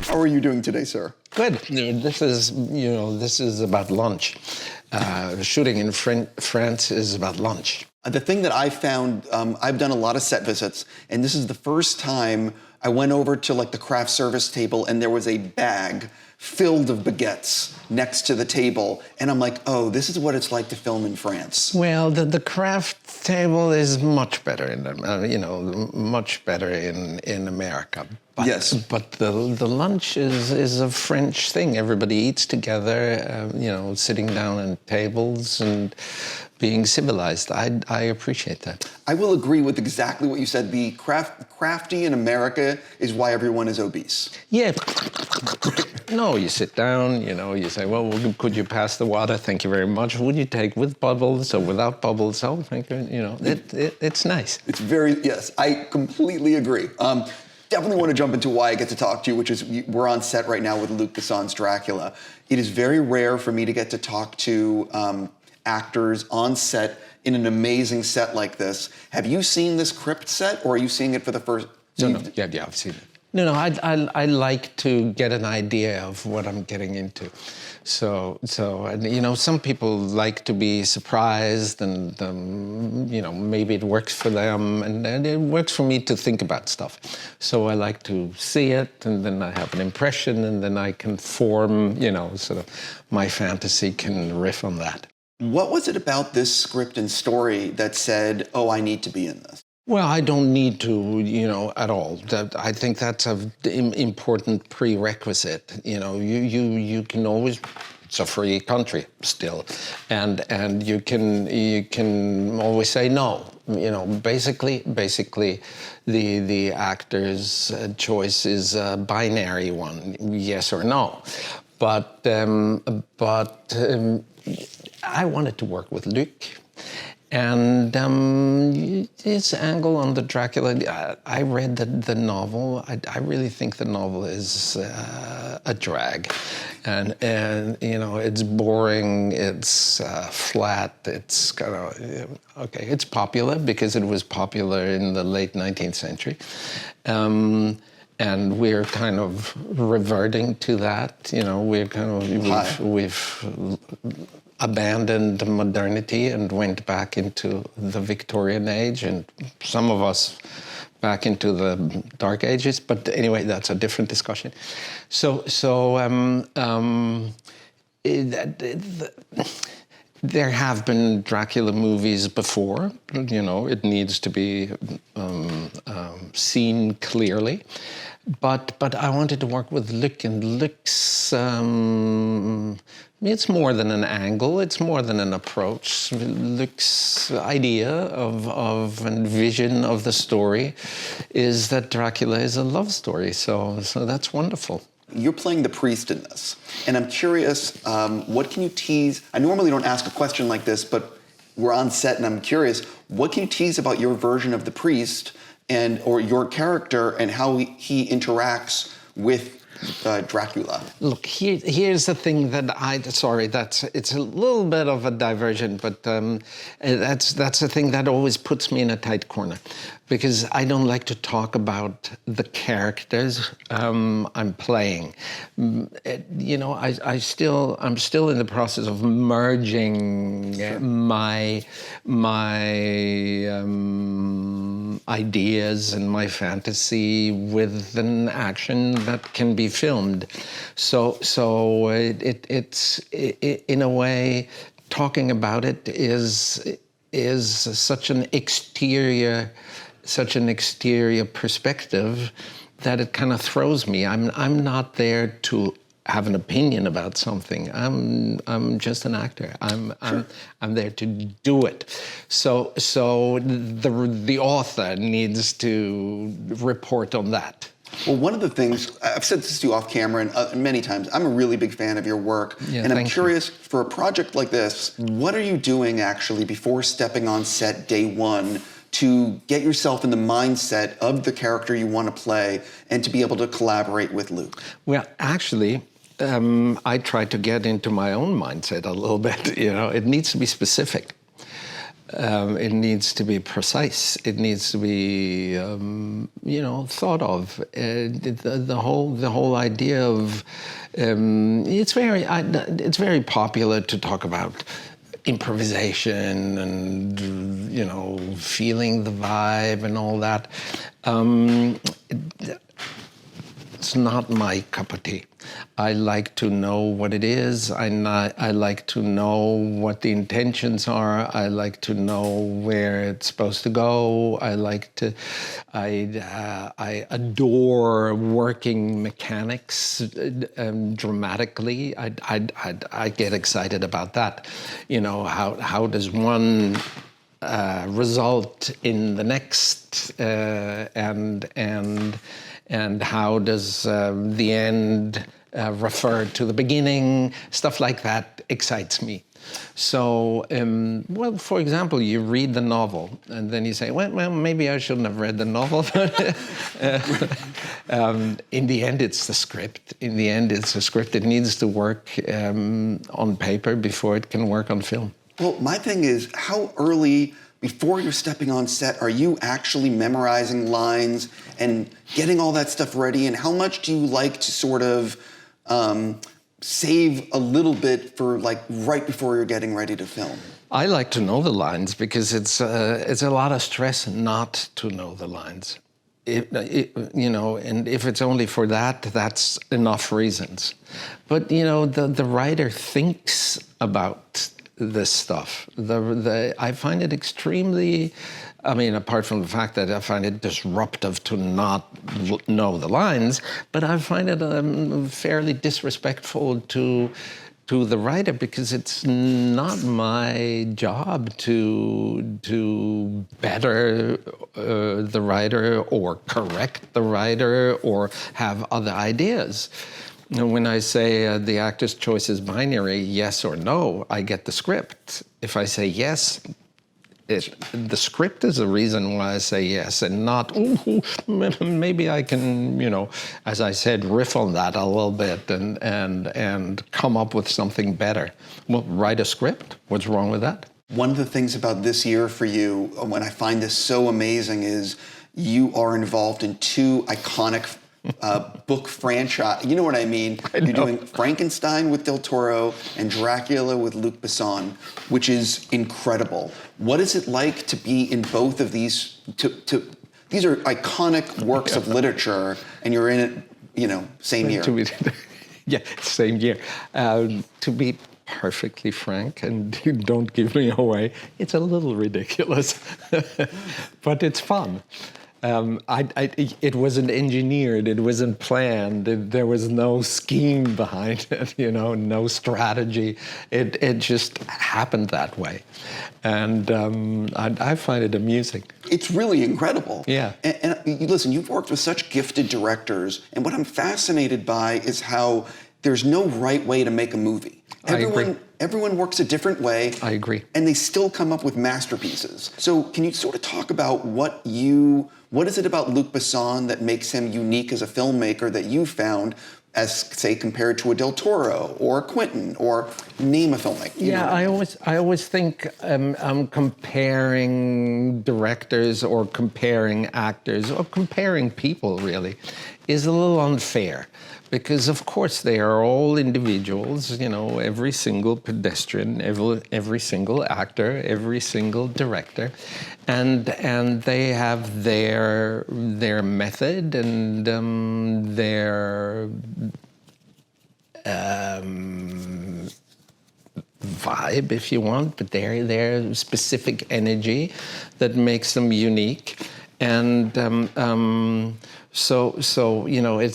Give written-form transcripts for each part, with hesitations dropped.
How are you doing today, sir? Good. This is about lunch. Shooting in France is about lunch. The thing that I found, I've done a lot of set visits, and this is the first time I went over to like the craft service table and there was a bag filled of baguettes next to the table. And I'm like, oh, this is what it's like to film in France. Well, the craft table is much better much better in America. But, yes. But the lunch is a French thing. Everybody eats together, sitting down at tables and being civilized. I appreciate that. I will agree with exactly what you said. The crafty in America is why everyone is obese. Yeah. No, you sit down, you say, well, could you pass the water? Thank you very much. Would you take with bubbles or without bubbles? Oh, thank you. It's nice. It's yes, I completely agree. Definitely want to jump into why I get to talk to you, which is we're on set right now with Luc Besson's Dracula. It is very rare for me to get to talk to actors on set in an amazing set like this. Have you seen this crypt set, or are you seeing it for the first? No, yeah, I've seen it. No, I like to get an idea of what I'm getting into. So some people like to be surprised, and maybe it works for them, and it works for me to think about stuff. So I like to see it, and then I have an impression, and then I can form, sort of my fantasy can riff on that. What was it about this script and story that said, oh, I need to be in this? Well, I don't need to, at all. I think that's an important prerequisite. You can always. It's a free country still, and you can always say no. Basically, the actor's choice is a binary one, yes or no. But I wanted to work with Luc. And his angle on the Dracula, I read the novel. I really think the novel is a drag. And it's boring, it's flat, it's kind of, okay, it's popular because it was popular in the late 19th century. And we're kind of reverting to that, we're kind of, we've abandoned modernity and went back into the Victorian age, and some of us back into the Dark Ages. But anyway, that's a different discussion. There have been Dracula movies before. It needs to be seen clearly. But I wanted to work with Luc, and Luc's. It's more than an angle, it's more than an approach. Luc's idea of and vision of the story is that Dracula is a love story, so that's wonderful. You're playing the priest in this, and I'm curious, what can you tease? I normally don't ask a question like this, but we're on set and I'm curious, what can you tease about your version of the priest or your character and how he interacts with Dracula? Look, here's the thing that it's a little bit of a diversion, but that's the thing that always puts me in a tight corner, because I don't like to talk about the characters I'm playing. I'm still in the process of merging my ideas and my fantasy with an action that can be filmed. So it's in a way, talking about it is such an exterior perspective that it kind of throws me. I'm not there to have an opinion about something. I'm just an actor. I'm there to do it. So the author needs to report on that. Well, one of the things, I've said this to you off camera and many times, I'm a really big fan of your work. Yeah, and I'm curious, for a project like this, what are you doing actually before stepping on set day one to get yourself in the mindset of the character you want to play and to be able to collaborate with Luc? Well, actually, I try to get into my own mindset a little bit. It needs to be specific. It needs to be precise. It needs to be, thought of. The whole idea of it's very popular to talk about improvisation and feeling the vibe and all that. It's not my cup of tea. I like to know what it is. I like to know what the intentions are. I like to know where it's supposed to go. I adore working mechanics dramatically. I get excited about that. How does one result in the next, and how does the end refer to the beginning? Stuff like that excites me. So, for example, you read the novel, and then you say, well, maybe I shouldn't have read the novel. In the end, it's the script. It needs to work on paper before it can work on film. Well, my thing is, how early before you're stepping on set, are you actually memorizing lines and getting all that stuff ready? And how much do you like to sort of save a little bit for right before you're getting ready to film? I like to know the lines because it's a lot of stress not to know the lines. And if it's only for that, that's enough reasons. But the writer thinks about this stuff. I find it extremely, apart from the fact that I find it disruptive to not know the lines, but I find it fairly disrespectful to the writer, because it's not my job to better the writer or correct the writer or have other ideas. When I say the actor's choice is binary, yes or no, I get the script. If I say yes, the script is the reason why I say yes, and not, maybe I can, as I said, riff on that a little bit and come up with something better. Well, write a script. What's wrong with that? One of the things about this year for you, when I find this so amazing, is you are involved in two iconic book franchise. You know what I mean? You're doing Frankenstein with Del Toro and Dracula with Luc Besson, which is incredible. What is it like to be in both of these? These are iconic works of literature, and you're in it, same year. Same year. To be perfectly frank, and don't give me away, it's a little ridiculous, but it's fun. It wasn't engineered, it wasn't planned, there was no scheme behind it, no strategy. It just happened that way. And I find it amusing. It's really incredible. Yeah. And listen, you've worked with such gifted directors, and what I'm fascinated by is how there's no right way to make a movie. I agree. Everyone works a different way. I agree. And they still come up with masterpieces. So can you sort of talk about what is it about Luc Besson that makes him unique as a filmmaker that you found, as, say, compared to a Del Toro or a Quentin, or name a filmmaker? I always think comparing directors or comparing actors or comparing people, really, is a little unfair. Because, of course, they are all individuals, every single pedestrian, every single actor, every single director. And they have their method and their vibe, if you want, but their specific energy that makes them unique. And so it's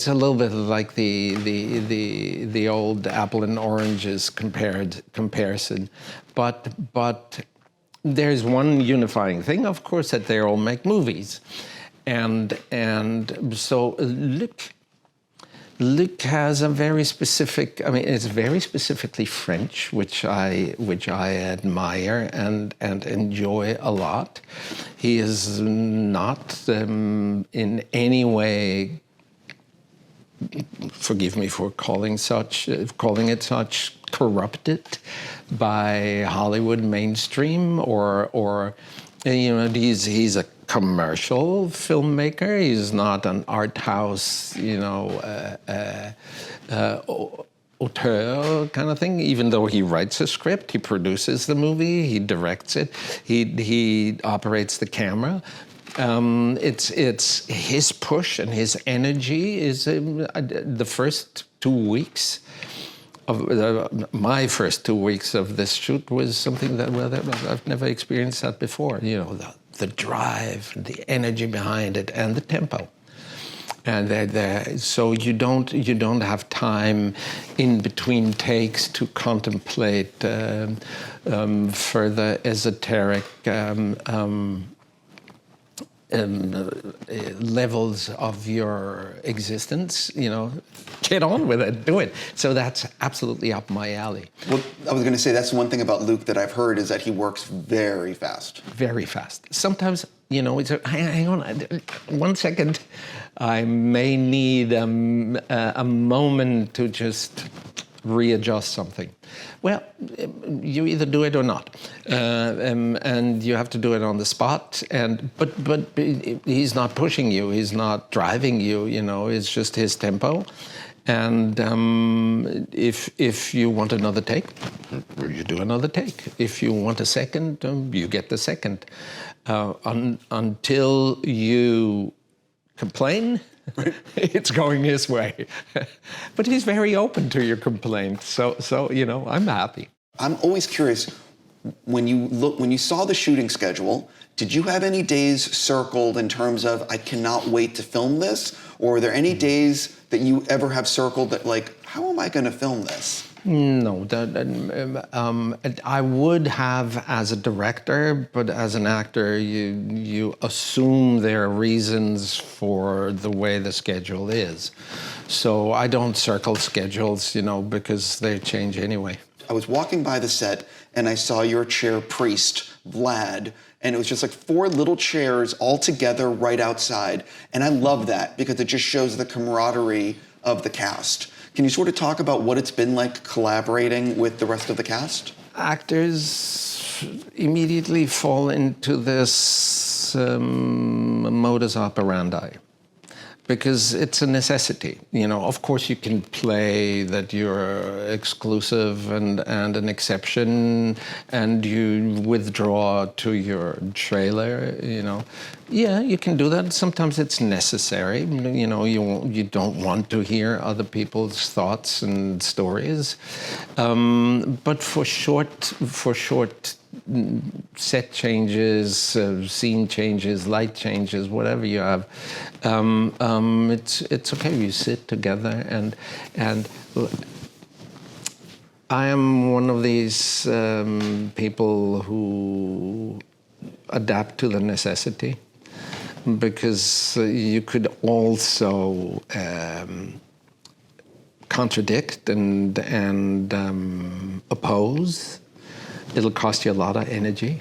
a little bit like the old apple and oranges comparison, but there's one unifying thing, of course, that they all make movies, and so Luc has a very specific, it's very specifically French, which I admire and enjoy a lot. He is not in any way forgive me for calling it such, corrupted by Hollywood mainstream, or he's a commercial filmmaker. He's not an art house, auteur kind of thing. Even though he writes a script, he produces the movie, he directs it, he operates the camera. It's his push and his energy is the first 2 weeks of my first 2 weeks of this shoot was something that I've never experienced that before. The drive, the energy behind it, and the tempo. And so you don't have time in between takes to contemplate further esoteric levels of your existence. Get on with it, do it. So that's absolutely up my alley. Well, I was going to say that's one thing about Luc that I've heard is that he works very fast. Very fast. Sometimes, hang on 1 second. I may need a moment to just readjust something. Well, you either do it or not, and you have to do it on the spot. But he's not pushing you. He's not driving you. It's just his tempo. And if you want another take, you do another take. If you want a second, you get the second. Until you complain, it's going his way. But he's very open to your complaints. So I'm happy. I'm always curious, when you saw the shooting schedule, did you have any days circled in terms of, I cannot wait to film this? Or are there any days that you ever have circled that, like, how am I going to film this? No, I would have as a director, but as an actor, you assume there are reasons for the way the schedule is. So I don't circle schedules, because they change anyway. I was walking by the set and I saw your chair priest, Vlad, and it was just like 4 little chairs all together right outside. And I love that because it just shows the camaraderie of the cast. Can you sort of talk about what it's been like collaborating with the rest of the cast? Actors immediately fall into this modus operandi because it's a necessity. Of course you can play that you're exclusive and an exception and you withdraw to your trailer, Yeah, you can do that. Sometimes it's necessary. You don't want to hear other people's thoughts and stories. But for short set changes, scene changes, light changes, whatever you have, it's okay. You sit together and I am one of these people who adapt to the necessity, because you could also contradict and oppose. It'll cost you a lot of energy,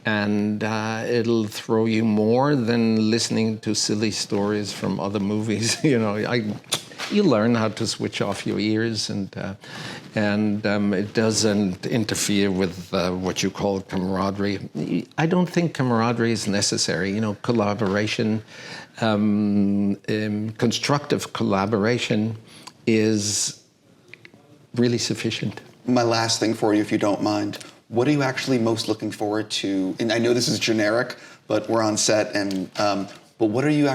and it'll throw you more than listening to silly stories from other movies. You learn how to switch off your ears, and it doesn't interfere with what you call camaraderie. I don't think camaraderie is necessary. Collaboration, constructive collaboration is really sufficient. My last thing for you, if you don't mind, what are you actually most looking forward to? And I know this is generic, but we're on set, and but what are you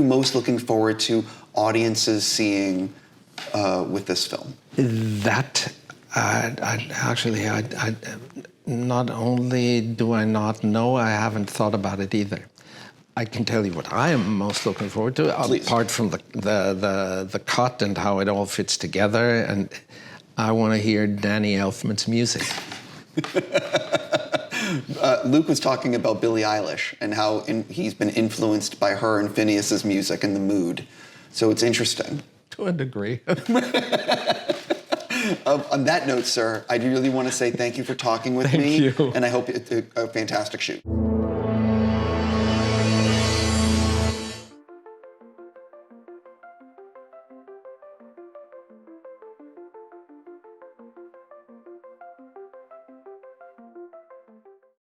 most looking forward to audiences seeing with this film? That not only do I not know, I haven't thought about it either. I can tell you what I am most looking forward to, Please. Apart from the cut and how it all fits together, and I want to hear Danny Elfman's music. Luc was talking about Billie Eilish and how he's been influenced by her and Phineas's music and the mood. So it's interesting. To a degree. On that note, sir, I really want to say thank you for talking with me. Thank you. And I hope it's a fantastic shoot.